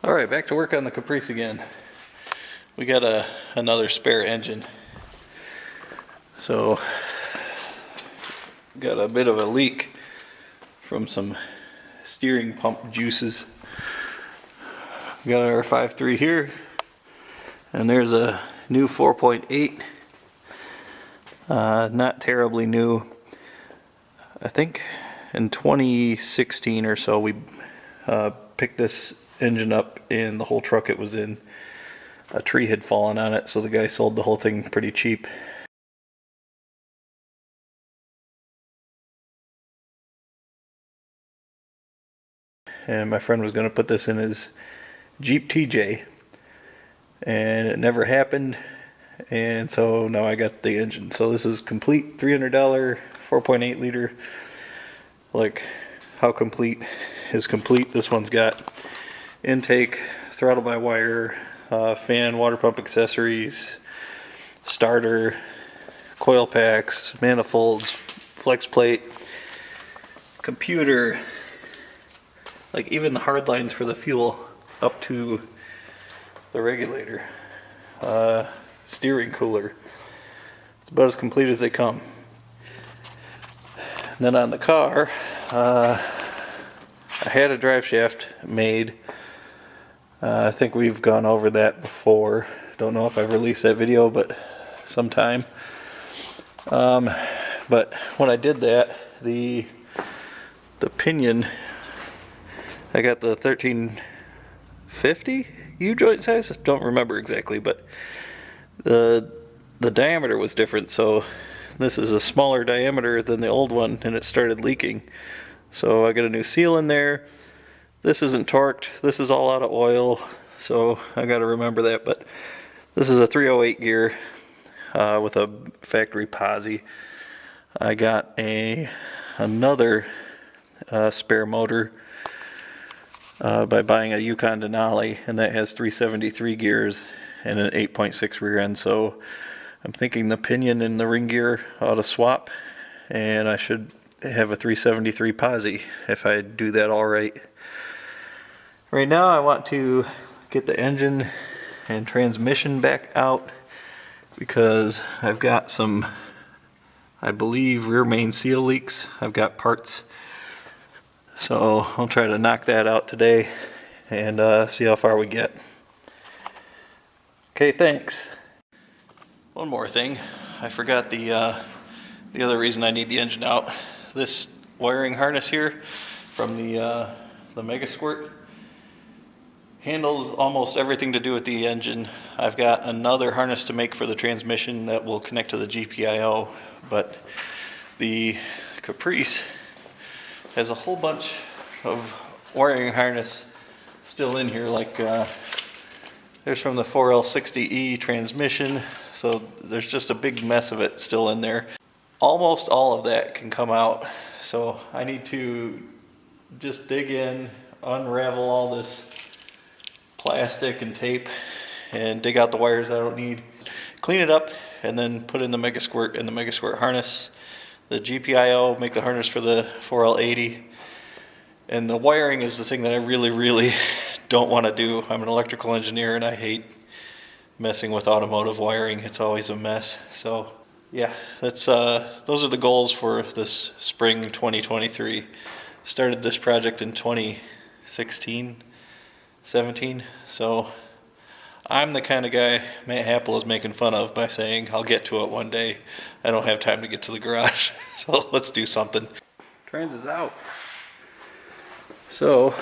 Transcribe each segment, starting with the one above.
Alright, back to work on the Caprice again. We got another spare engine. So, got a bit of a leak from some steering pump juices. We got our 5.3 here, and there's a new 4.8. Not terribly new. I think in 2016 or so we picked this engine up, and the whole truck it was in, a tree had fallen on it, so the guy sold the whole thing pretty cheap. And my friend was going to put this in his Jeep TJ, and it never happened, and so now I got the engine. So this is complete, $300 4.8 liter. Like, how complete is complete? This one's got intake, throttle by wire, fan, water pump accessories, starter, coil packs, manifolds, flex plate, computer, like even the hard lines for the fuel up to the regulator, steering cooler. It's about as complete as they come. And then on the car, I had a drive shaft made. I think we've gone over that before. Don't know if I've released that video, but sometime. But when I did that, the pinion, I got the 1350 U-joint size. Don't remember exactly, but the diameter was different. So this is a smaller diameter than the old one, and it started leaking. So I got a new seal in there. This isn't torqued. This is all out of oil, so I got to remember that. But this is a 308 gear with a factory posi. I got another spare motor by buying a Yukon Denali, and that has 373 gears and an 8.6 rear end. So I'm thinking the pinion and the ring gear ought to swap, and I should have a 373 posi if I do that all right. Right now I want to get the engine and transmission back out because I've got some, I believe, rear main seal leaks. I've got parts. So I'll try to knock that out today and see how far we get. Okay, thanks. One more thing. I forgot the other reason I need the engine out. This wiring harness here from the Mega Squirt handles almost everything to do with the engine. I've got another harness to make for the transmission that will connect to the GPIO, but the Caprice has a whole bunch of wiring harness still in here. Like there's from the 4L60E transmission, so there's just a big mess of it still in there. Almost all of that can come out, so I need to just dig in, unravel all this plastic and tape, and dig out the wires I don't need, clean it up, and then put in the Mega Squirt and the Mega Squirt harness, the GPIO, make the harness for the 4L80. And the wiring is the thing that I really don't want to do. I'm an electrical engineer and I hate messing with automotive wiring. It's always a mess. So yeah, that's those are the goals for this spring 2023. Started this project in 2016, 17. So I'm the kind of guy Matt Happel is making fun of by saying I'll get to it one day. I don't have time to get to the garage, so let's do something. Trans is out. So,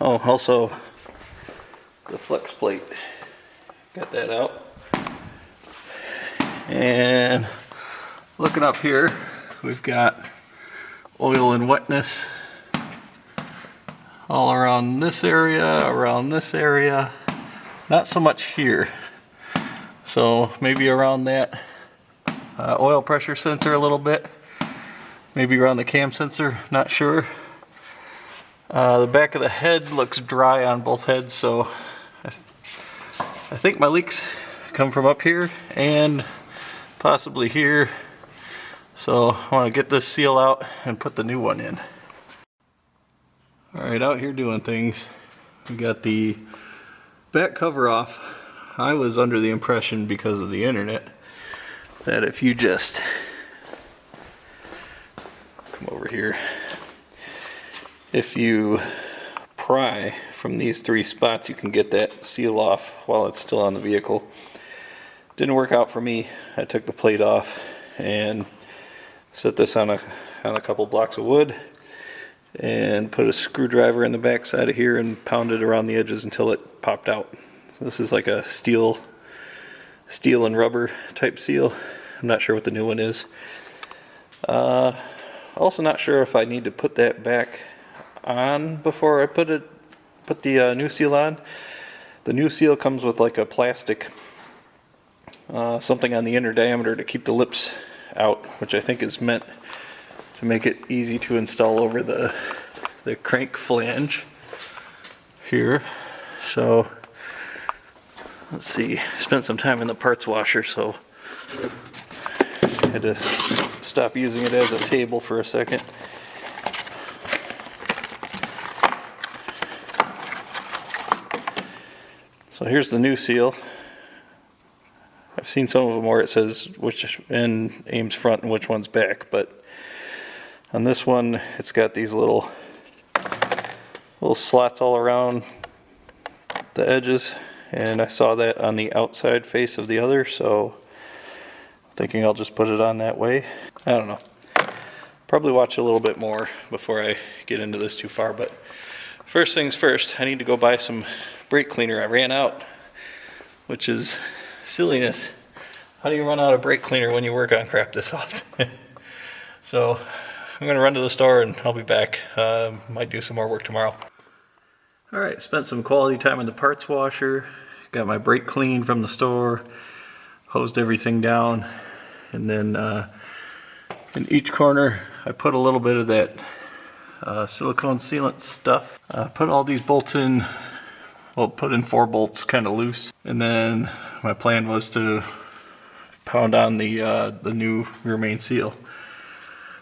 oh, also the flex plate. Got that out. And looking up here, we've got oil and wetness all around this area, not so much here. So maybe around that oil pressure sensor a little bit, maybe around the cam sensor, not sure. The back of the head looks dry on both heads, so I think my leaks come from up here and possibly here. So I want to get this seal out and put the new one in. Alright, out here doing things. We got the back cover off. I was under the impression, because of the internet, that if you just come over here, if you pry from these 3 spots, you can get that seal off while it's still on the vehicle. Didn't work out for me. I took the plate off and set this on a couple blocks of wood and put a screwdriver in the back side of here and pounded around the edges until it popped out. So this is like a steel and rubber type seal. I'm not sure what the new one is. Also not sure if I need to put that back on before I put the new seal on. The new seal comes with like a plastic something on the inner diameter to keep the lips out, which I think is meant to make it easy to install over the crank flange here. So let's see, spent some time in the parts washer, so I had to stop using it as a table for a second. So here's the new seal. I've seen some of them where it says which end aims front and which one's back, but on this one it's got these little slots all around the edges, and I saw that on the outside face of the other, so I'm thinking I'll just put it on that way. I don't know. Probably watch a little bit more before I get into this too far, but first things first, I need to go buy some brake cleaner. I ran out, which is silliness. How do you run out of brake cleaner when you work on crap this often? So I'm gonna run to the store and I'll be back. Might do some more work tomorrow. Alright, spent some quality time in the parts washer. Got my brake clean from the store. Hosed everything down. And then in each corner I put a little bit of that silicone sealant stuff. Put all these bolts in. Well, put in 4 bolts kind of loose. And then my plan was to pound on the new rear main seal.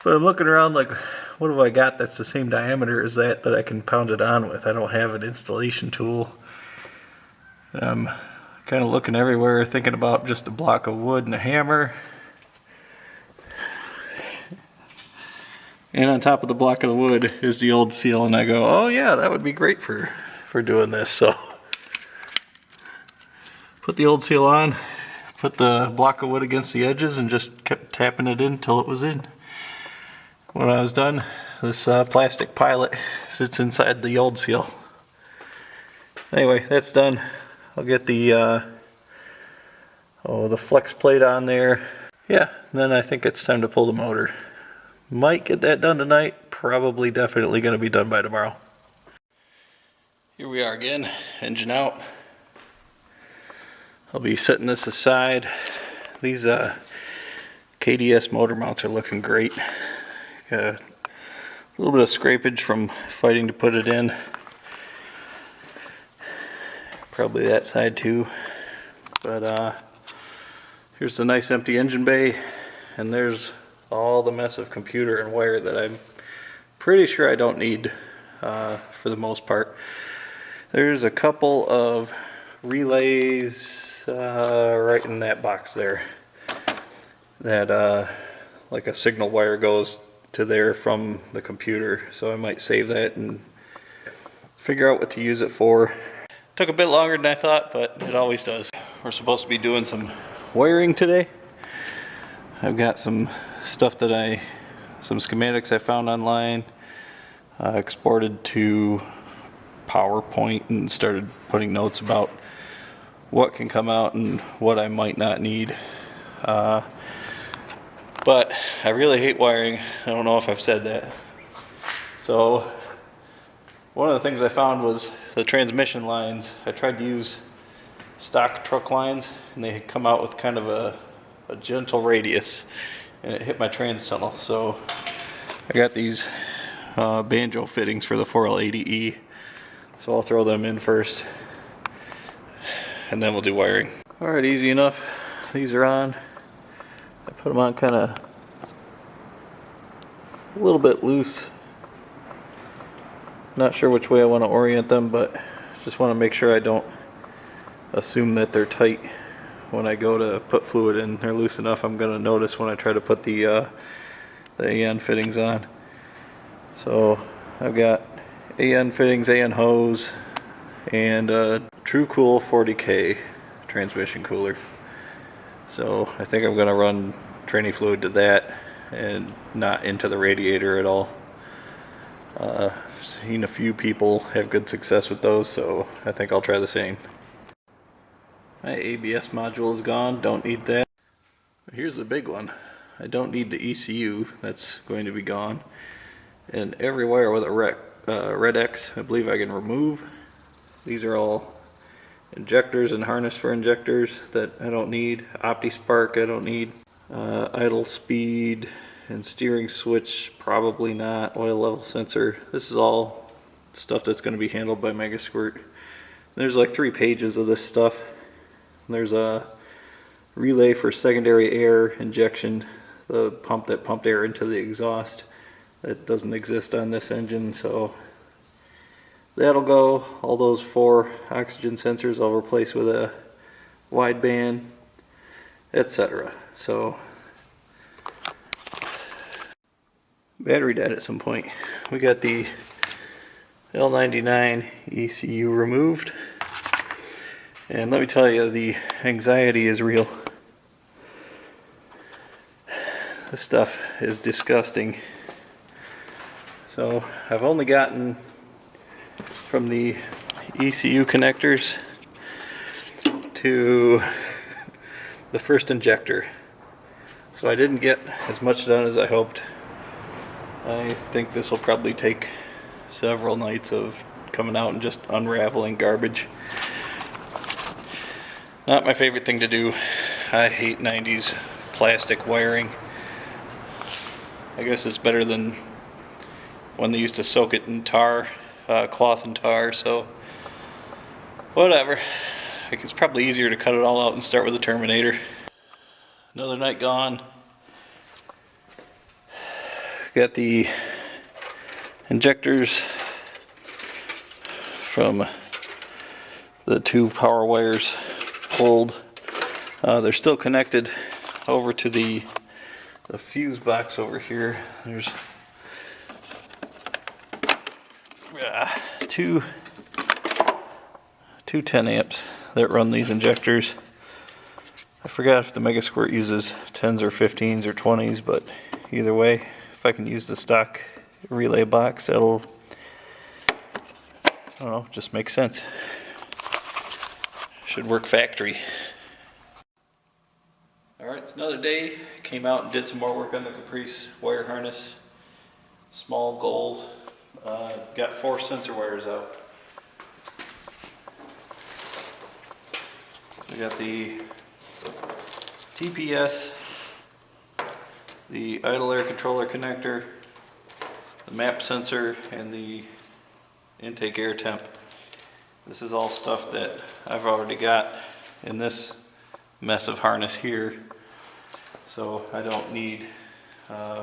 But I'm looking around like, what have I got that's the same diameter as that I can pound it on with? I don't have an installation tool. I'm kind of looking everywhere, thinking about just a block of wood and a hammer. And on top of the block of the wood is the old seal, and I go, oh yeah, that would be great for doing this. So put the old seal on, put the block of wood against the edges, and just kept tapping it in until it was in. When I was done, this plastic pilot sits inside the old seal. Anyway, that's done. I'll get the flex plate on there. Yeah, then I think it's time to pull the motor. Might get that done tonight. Probably definitely going to be done by tomorrow. Here we are again, engine out. I'll be setting this aside. These KDS motor mounts are looking great. Got a little bit of scrapage from fighting to put it in. Probably that side too. But here's the nice empty engine bay, and there's all the mess of computer and wire that I'm pretty sure I don't need for the most part. There's a couple of relays right in that box there that like a signal wire goes to there from the computer, so I might save that and figure out what to use it for. Took a bit longer than I thought, but it always does. We're supposed to be doing some wiring today. I've got some stuff some schematics I found online, exported to PowerPoint and started putting notes about what can come out and what I might not need. But I really hate wiring. I don't know if I've said that. So one of the things I found was the transmission lines. I tried to use stock truck lines, and they had come out with kind of a gentle radius, and it hit my trans tunnel. So I got these banjo fittings for the 4L80E. So I'll throw them in first, and then we'll do wiring. Alright, easy enough. These are on. I put them on kind of a little bit loose. Not sure which way I want to orient them, but just want to make sure I don't assume that they're tight when I go to put fluid in. They're loose enough I'm going to notice when I try to put the AN fittings on. So I've got AN fittings, AN hose, and a True Cool 40K transmission cooler. So I think I'm going to run training fluid to that and not into the radiator at all. I've seen a few people have good success with those, so I think I'll try the same. My ABS module is gone, don't need that. Here's the big one. I don't need the ECU, that's going to be gone. And every wire with a red X, I believe I can remove. These are all injectors and harness for injectors that I don't need. OptiSpark I don't need. Idle speed and steering switch, probably not. Oil level sensor. This is all stuff that's going to be handled by MegaSquirt. There's like 3 pages of this stuff. There's a relay for secondary air injection, the pump that pumped air into the exhaust. That doesn't exist on this engine, so that'll go. All those 4 oxygen sensors I'll replace with a wideband, etc. So battery dead at some point. We got the L99 ECU removed, and let me tell you, the anxiety is real. This stuff is disgusting. So I've only gotten from the ECU connectors to the first injector. So I didn't get as much done as I hoped. I think this will probably take several nights of coming out and just unraveling garbage. Not my favorite thing to do. I hate 90s plastic wiring. I guess it's better than when they used to soak it in tar, cloth and tar, so whatever. I think it's probably easier to cut it all out and start with a Terminator. Another night gone. Got the injectors from the 2 power wires pulled. They're still connected over to the fuse box over here. There's two 10 amps that run these injectors. I forgot if the MegaSquirt uses 10s or 15s or 20s, but either way, if I can use the stock relay box, that'll, I don't know, just make sense. Should work factory. Alright, it's another day. Came out and did some more work on the Caprice wire harness. Small goals. Got 4 sensor wires out. We got the TPS, the idle air controller connector, the map sensor, and the intake air temp. This is all stuff that I've already got in this mess of harness here, so I don't need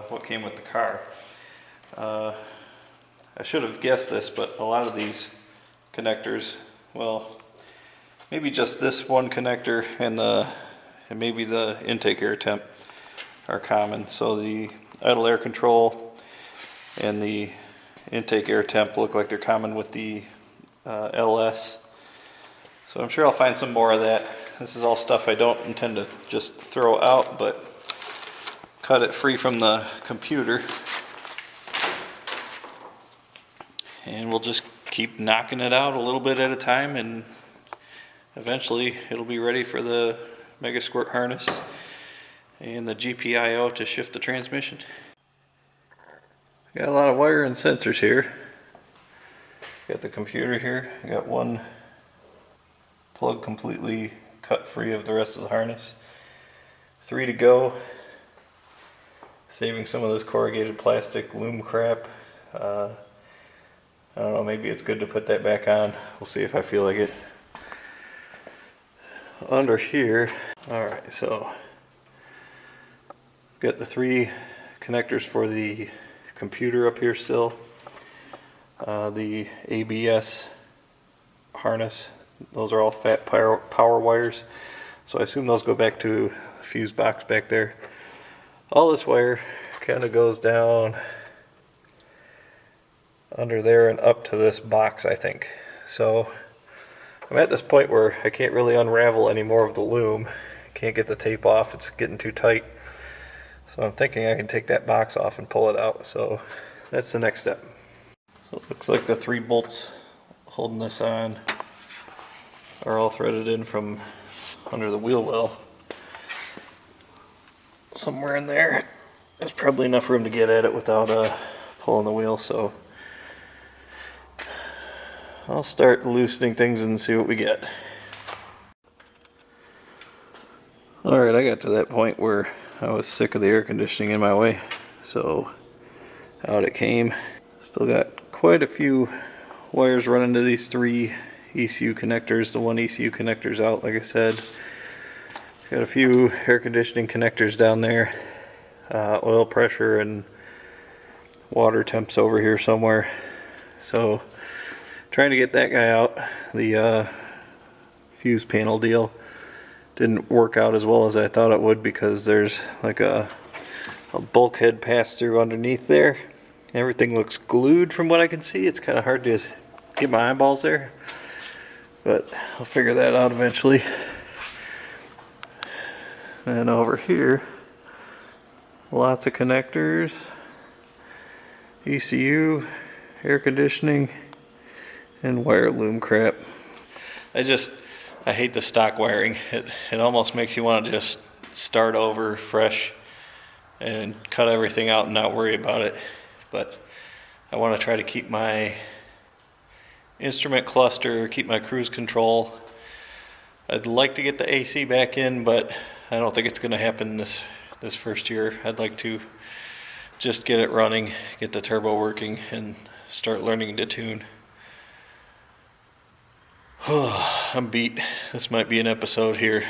what came with the car. I should have guessed this, but a lot of these connectors, well, maybe just this one connector and maybe the intake air temp are common. So the idle air control and the intake air temp look like they're common with the LS. So I'm sure I'll find some more of that. This is all stuff I don't intend to just throw out, but cut it free from the computer. And we'll just keep knocking it out a little bit at a time, and eventually it'll be ready for the MegaSquirt harness and the GPIO to shift the transmission. Got a lot of wire and sensors here. Got the computer here. I got one plug completely cut free of the rest of the harness. 3 to go. Saving some of this corrugated plastic loom crap. I don't know, maybe it's good to put that back on. We'll see if I feel like it. Under here, alright, so got the 3 connectors for the computer up here still. the ABS harness. Those are all fat power wires, so I assume those go back to the fuse box back there. All this wire kind of goes down under there and up to this box, I think. So I'm at this point where I can't really unravel any more of the loom. Can't get the tape off, it's getting too tight. So I'm thinking I can take that box off and pull it out. So that's the next step. So it looks like the 3 bolts holding this on are all threaded in from under the wheel well. Somewhere in there. There's probably enough room to get at it without pulling the wheel, so I'll start loosening things and see what we get. Alright, I got to that point where I was sick of the air conditioning in my way, so out it came. Still got quite a few wires running to these 3 ECU connectors. The 1 ECU connector's out, like I said. Got a few air conditioning connectors down there. Oil pressure and water temps over here somewhere. So trying to get that guy out. The fuse panel deal didn't work out as well as I thought it would, because there's like a bulkhead pass through underneath there. Everything looks glued from what I can see. It's kind of hard to get my eyeballs there, but I'll figure that out eventually. And over here, lots of connectors, ECU, air conditioning, and wire loom crap. I hate the stock wiring. It almost makes you want to just start over fresh and cut everything out and not worry about it. But I want to try to keep my instrument cluster, keep my cruise control. I'd like to get the AC back in, but I don't think it's going to happen this first year. I'd like to just get it running, get the turbo working, and start learning to tune. I'm beat. This might be an episode here.